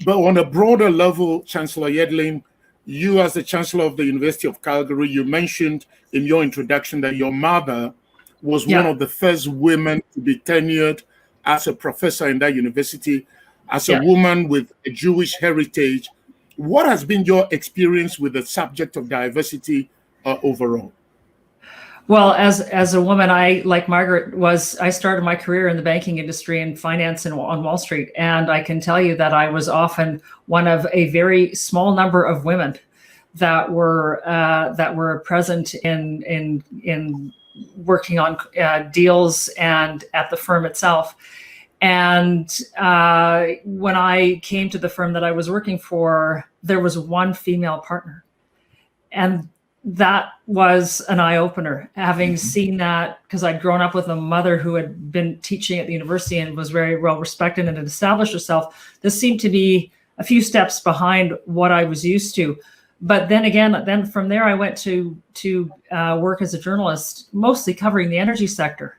But on a broader level, Chancellor Yedlin, you as the Chancellor of the University of Calgary, you mentioned in your introduction that your mother was one of the first women to be tenured as a professor in that university, as a woman with a Jewish heritage. What has been your experience with the subject of diversity overall? Well, as a woman, like Margaret I started my career in the banking industry and finance on Wall Street. And I can tell you that I was often one of a very small number of women that were present in working on deals and at the firm itself. And when I came to the firm that I was working for, there was one female partner. And that was an eye-opener, having seen that, because I'd grown up with a mother who had been teaching at the university and was very well respected and had established herself. This seemed to be a few steps behind what I was used to. But then from there, I went to work as a journalist, mostly covering the energy sector.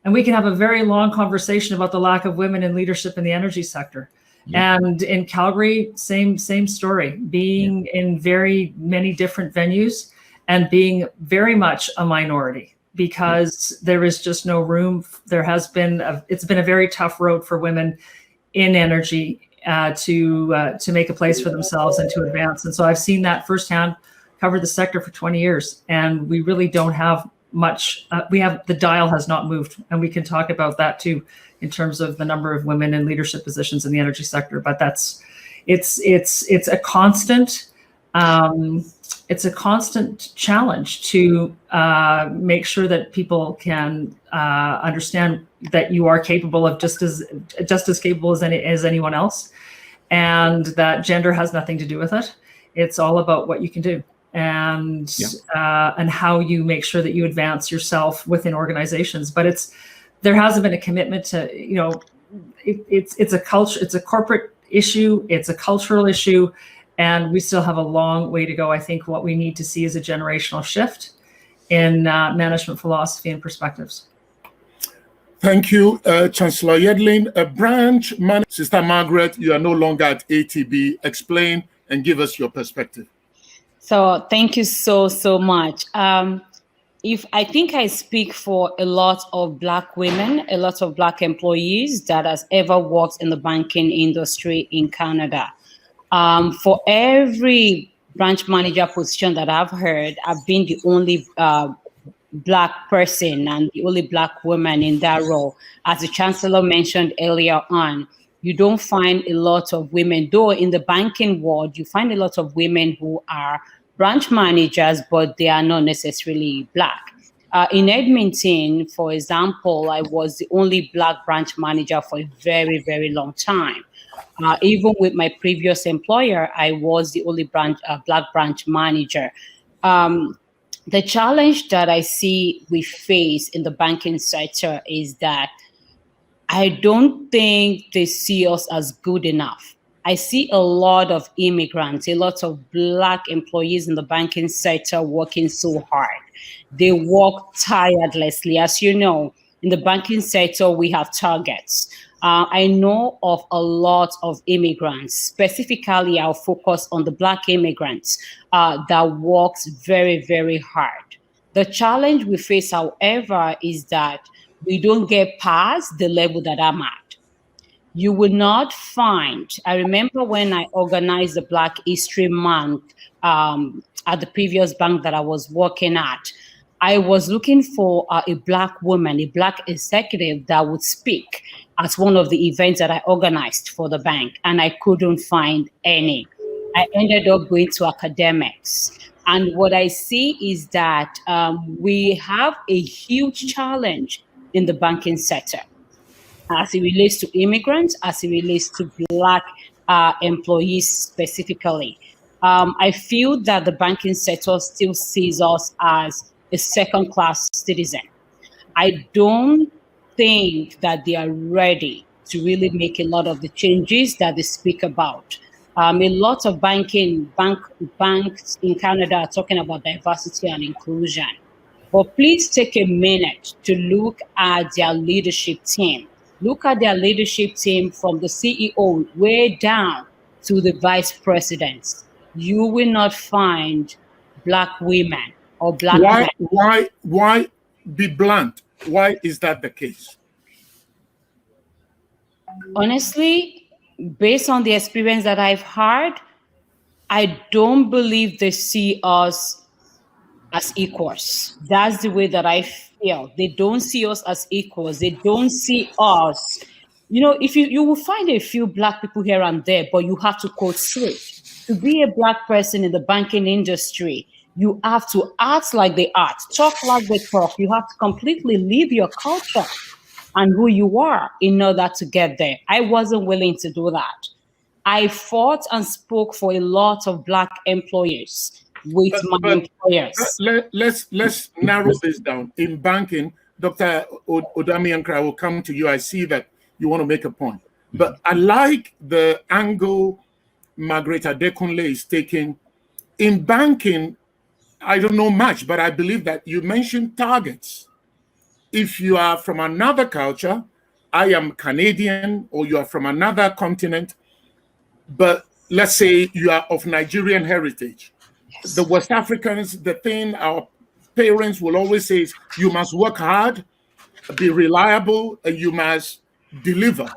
And we can have a very long conversation about the lack of women in leadership in the energy sector. And in Calgary, same story, being in very many different venues and being very much a minority, because there is just no room. It's been a very tough road for women in energy to make a place for themselves and to advance. And so I've seen that firsthand, covered the sector for 20 years, and we really don't have much. The dial has not moved, and we can talk about that too, in terms of the number of women in leadership positions in the energy sector. But it's a constant. It's a constant challenge to make sure that people can understand that you are capable of just as capable as anyone else, and that gender has nothing to do with it. It's all about what you can do and how you make sure that you advance yourself within organizations. But there hasn't been a commitment to, it's a culture, it's a corporate issue, it's a cultural issue. And we still have a long way to go. I think what we need to see is a generational shift in management philosophy and perspectives. Thank you, Chancellor Yedlin. Branch manager, Sister Margaret, you are no longer at ATB. Explain and give us your perspective. So thank you so much. If I think I speak for a lot of Black women, a lot of Black employees that has ever worked in the banking industry in Canada. For every branch manager position that I've heard, I've been the only Black person and the only Black woman in that role. As the Chancellor mentioned earlier on, you don't find a lot of women, though in the banking world, you find a lot of women who are branch managers, but they are not necessarily Black. In Edmonton, for example, I was the only Black branch manager for a very, very long time. Even with my previous employer, I was the only Black branch manager. The challenge that I see we face in the banking sector is that I don't think they see us as good enough. I see a lot of immigrants, a lot of Black employees in the banking sector working so hard. They work tirelessly. As you know, in the banking sector, we have targets. I know of a lot of immigrants, specifically I'll focus on the Black immigrants that works very, very hard. The challenge we face, however, is that we don't get past the level that I'm at. You will not find, I remember when I organized the Black History Month at the previous bank that I was working at, I was looking for a Black woman, a Black executive that would speak at one of the events that I organized for the bank, and I couldn't find any. I ended up going to academics. And what I see is that we have a huge challenge in the banking sector as it relates to immigrants, as it relates to Black employees specifically. I feel that the banking sector still sees us as a second-class citizen. I don't think that they are ready to really make a lot of the changes that they speak about. A lot of banks in Canada are talking about diversity and inclusion. But please take a minute to look at their leadership team. Look at their leadership team from the CEO way down to the vice presidents, you will not find Black women or Black men. Why be blunt? Why is that the case? Honestly, based on the experience that I've had, I don't believe they see us as equals. That's the way that I feel. They don't see us as equals. They don't see us. You know, if you will find a few Black people here and there, but you have to code switch. To be a Black person in the banking industry, you have to act like they act, talk like they talk. You have to completely leave your culture and who you are in order to get there. I wasn't willing to do that. I fought and spoke for a lot of Black employers with my employers. Let's narrow this down. In banking, Dr. Odami-Ankra, I will come to you. I see that you want to make a point. But I like the angle Margaret Adekunle is taking. In banking, I don't know much, but I believe that you mentioned targets. If you are from another culture, I am Canadian, or you are from another continent, but let's say you are of Nigerian heritage. Yes. The West Africans, the thing our parents will always say is you must work hard, be reliable, and you must deliver.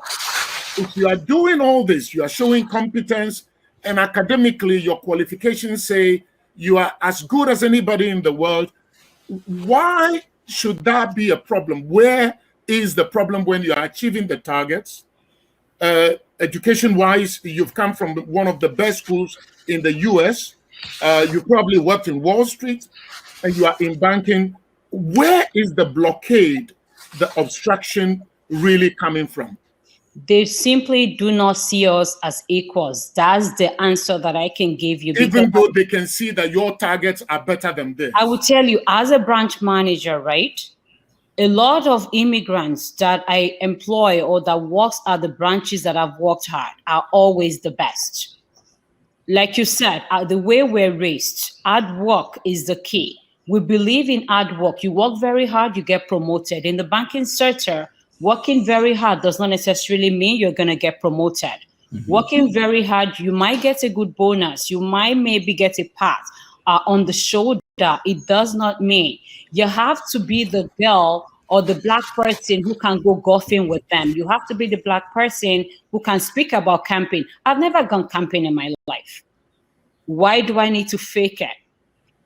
If you are doing all this, you are showing competence, and academically your qualifications say you are as good as anybody in the world, why should that be a problem? Where is the problem when you are achieving the targets? Education-wise, you've come from one of the best schools in the US. You probably worked in Wall Street, and you are in banking. Where is the blockade, the obstruction really coming from? They simply do not see us as equals. That's the answer that I can give you. Even though they can see that your targets are better than theirs. I will tell you, as a branch manager, right? A lot of immigrants that I employ or that works at the branches that I've worked at are always the best. Like you said, the way we're raised, hard work is the key. We believe in hard work. You work very hard, you get promoted. In the banking sector, working very hard does not necessarily mean you're going to get promoted. Mm-hmm. Working very hard, you might get a good bonus. You might maybe get a pat on the shoulder. It does not mean you have to be the girl or the Black person who can go golfing with them. You have to be the Black person who can speak about camping. I've never gone camping in my life. Why do I need to fake it?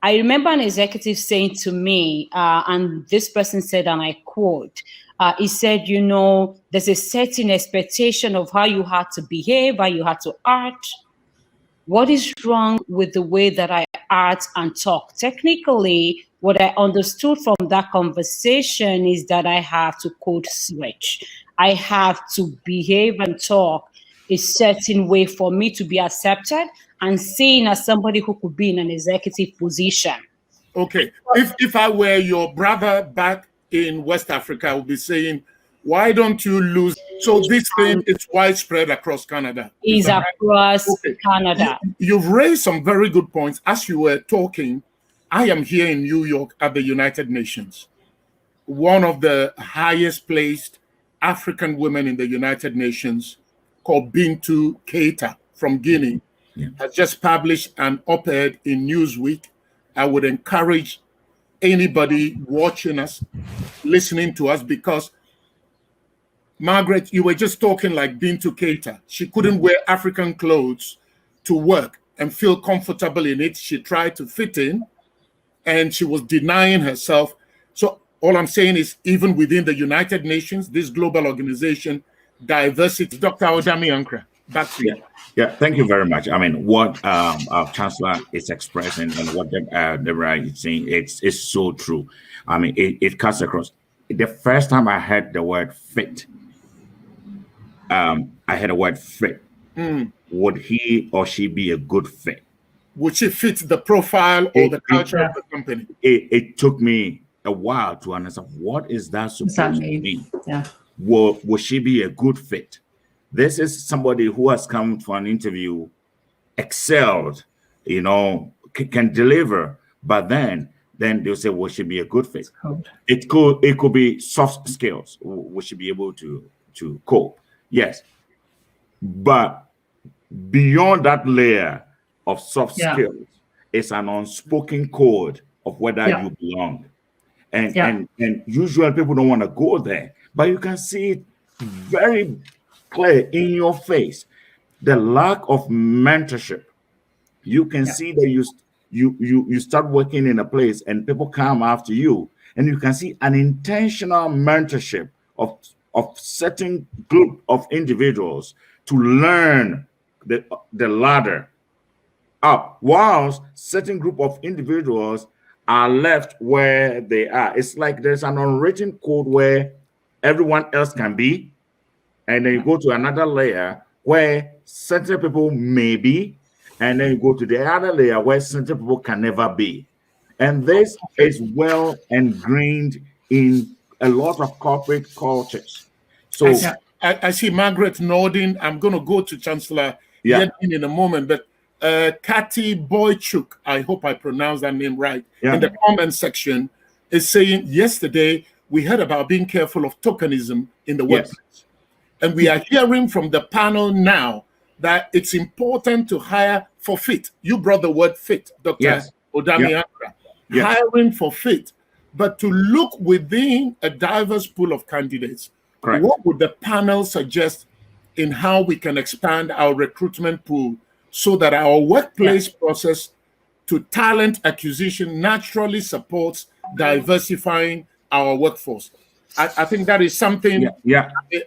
I remember an executive saying to me, and this person said, and I quote, he said, you know, there's a certain expectation of how you had to behave, how you had to act. What is wrong with the way that I act and talk? Technically, what I understood from that conversation is that I have to code switch. I have to behave and talk a certain way for me to be accepted and seen as somebody who could be in an executive position. Okay. If I were your brother back in West Africa, I would be saying, why don't you lose? So this thing is widespread across Canada. Is across Canada. You've raised some very good points. As you were talking, I am here in New York at the United Nations. One of the highest placed African women in the United Nations, called Bintu Keita from Guinea, has just published an op-ed in Newsweek. I would encourage anybody watching us, listening to us, because Margaret, you were just talking like Bintu Keita. She couldn't wear African clothes to work and feel comfortable in it. She tried to fit in, and she was denying herself. So all I'm saying is, even within the United Nations, this global organization, diversity. Dr. Odami-Ankra, back to you. Yeah, thank you very much. I mean, what our chancellor is expressing and what Deborah is saying, it's so true. I mean, it cuts across. The first time I heard the word fit, I heard the word fit. Would he or she be a good fit? Would she fit the profile or the culture of the company? It took me a while to understand, what is that supposed to mean? Yeah. Will she be a good fit? This is somebody who has come for an interview, excelled, you know, can deliver, but then they'll say, will she be a good fit? It could be soft skills. Will she be able to cope? Yes. But beyond that layer of soft Yeah. skills, it's an unspoken code of whether Yeah. you belong. And, Yeah. and usually people don't want to go there, but you can see it very clear in your face. The lack of mentorship. You can Yeah. see that you start working in a place and people come after you, and you can see an intentional mentorship of certain group of individuals to learn the ladder up, whilst certain group of individuals are left where they are. It's like there's an unwritten code where everyone else can be, and then you go to another layer where certain people may be, and then you go to the other layer where certain people can never be. And this is well ingrained in a lot of corporate cultures. So I see Margaret nodding. I'm going to go to Chancellor Yeah. Yedlin in a moment, but Kati Boychuk, I hope I pronounced that name right, Yeah. in the comment section is saying, yesterday we heard about being careful of tokenism in the Yes. workplace. And we are hearing from the panel now that it's important to hire for fit. You brought the word fit, Dr. Yes. Odami Akra. Yes. Hiring for fit, but to look within a diverse pool of candidates. Correct. What would the panel suggest in how we can expand our recruitment pool so that our workplace process to talent acquisition naturally supports diversifying our workforce? I think that is something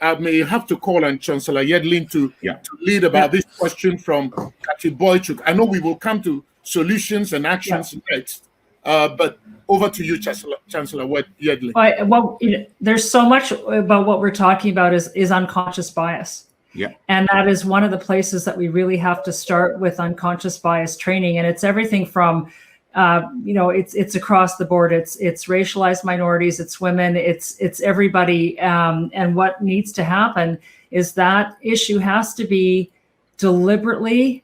I may have to call on Chancellor Yedlin to lead about this question from Kati Boychuk. I know we will come to solutions and actions next, but over to you, Chancellor Yedlin. Well, there's so much about what we're talking about is unconscious bias. Yeah. And that is one of the places that we really have to start with unconscious bias training. And it's everything from it's across the board. It's racialized minorities, it's women, it's everybody. And what needs to happen is that issue has to be deliberately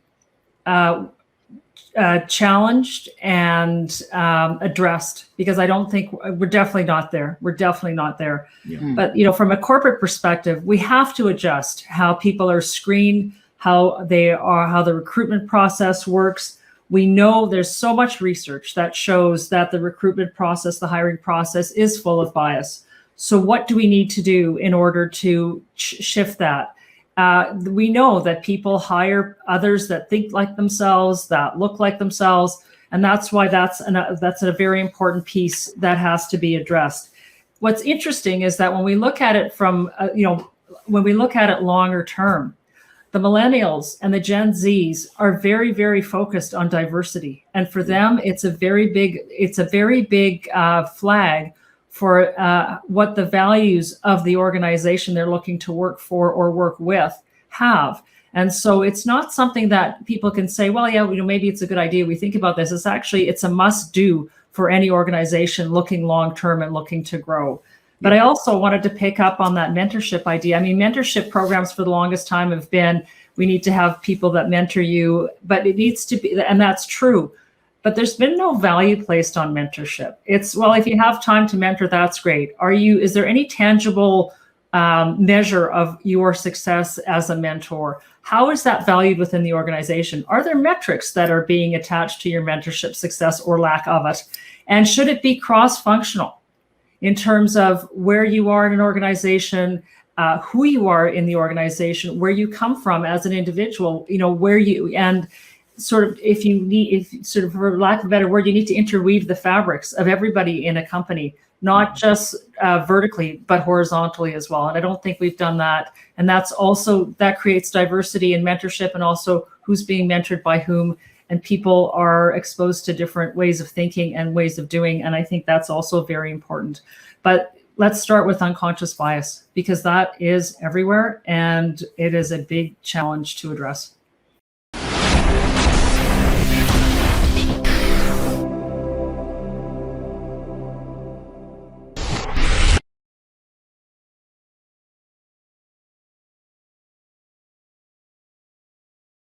challenged and addressed, because I don't think we're definitely not there. We're definitely not there. Yeah. But from a corporate perspective, we have to adjust how people are screened, how the recruitment process works. We know there's so much research that shows that the recruitment process, the hiring process, is full of bias. So what do we need to do in order to shift that? We know that people hire others that think like themselves, that look like themselves, and that's why that's a very important piece that has to be addressed. What's interesting is that when we look at it from when we look at it longer term, the millennials and the Gen Zs are very, very focused on diversity, and for them, it's a very big flag for what the values of the organization they're looking to work for or work with have. And so it's not something that people can say, well, yeah, maybe it's a good idea. We think about this. It's a must do for any organization looking long term and looking to grow. But I also wanted to pick up on that mentorship idea. I mean, mentorship programs for the longest time have been, we need to have people that mentor you, but it needs to be, and that's true. But there's been no value placed on mentorship. It's, well, if you have time to mentor, that's great. Is there any tangible measure of your success as a mentor? How is that valued within the organization? Are there metrics that are being attached to your mentorship success or lack of it? And should it be cross-functional in terms of where you are in an organization, who you are in the organization, where you come from as an individual, where you, and sort of, for lack of a better word, you need to interweave the fabrics of everybody in a company, not just vertically, but horizontally as well. And I don't think we've done that. And that creates diversity in mentorship, and also who's being mentored by whom. And people are exposed to different ways of thinking and ways of doing. And I think that's also very important. But let's start with unconscious bias, because that is everywhere and it is a big challenge to address.